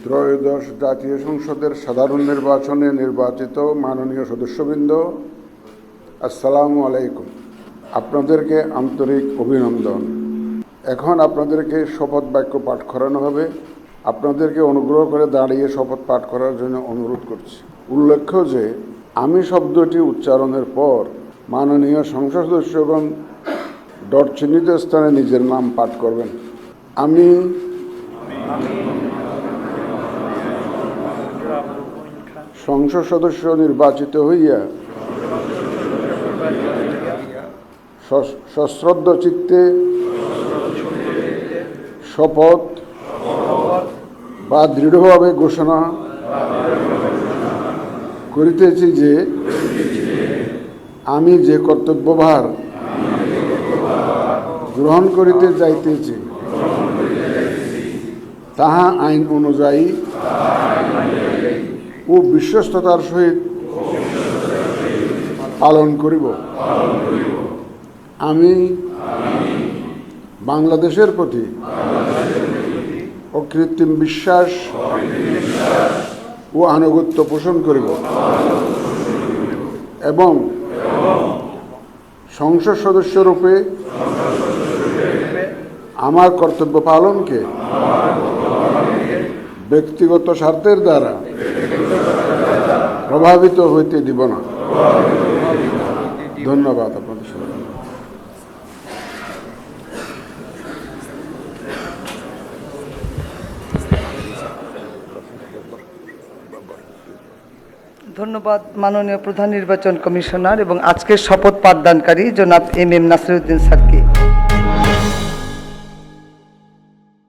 ত্রয়োদশ জাতীয় সংসদের সাধারণ নির্বাচনে নির্বাচিত মাননীয় সদস্যবৃন্দ, আসসালামু আলাইকুম। আপনাদেরকে আন্তরিক অভিনন্দন। এখন আপনাদেরকে শপথ বাক্য পাঠ করানো হবে। আপনাদেরকে অনুগ্রহ করে দাঁড়িয়ে শপথ পাঠ করার জন্য অনুরোধ করছি। উল্লেখ্য যে আমি শব্দটি উচ্চারণের পর মাননীয় সংসদ সদস্যগণ ডট চিহ্নিত স্থানে নিজের নাম পাঠ করবেন। আমি সংসদ সদস্য নির্বাচিত হইয়া সশ্রদ্ধ চিত্তে শপথ বা দৃঢ়ভাবে ঘোষণা করিতেছি যে আমি যে কর্তব্যভার গ্রহণ করিতে যাইতেছি তাহা আইন অনুযায়ী ও বিশ্বস্ততার সহিত পালন করিব। আমি বাংলাদেশের প্রতি অকৃত্রিম বিশ্বাস ও আনুগত্য পোষণ করিব এবং সংসদ সদস্যরূপে আমার কর্তব্য পালনকে ব্যক্তিগত স্বার্থের দ্বারা প্রভাবিত হইতে দিব না। ধন্যবাদ আপনাদের সবাই। ধন্যবাদ মাননীয় প্রধান নির্বাচন কমিশনার এবং আজকের শপথ পাঠদানকারী জনাব এম নাসিরউদ্দিন স্যারকে।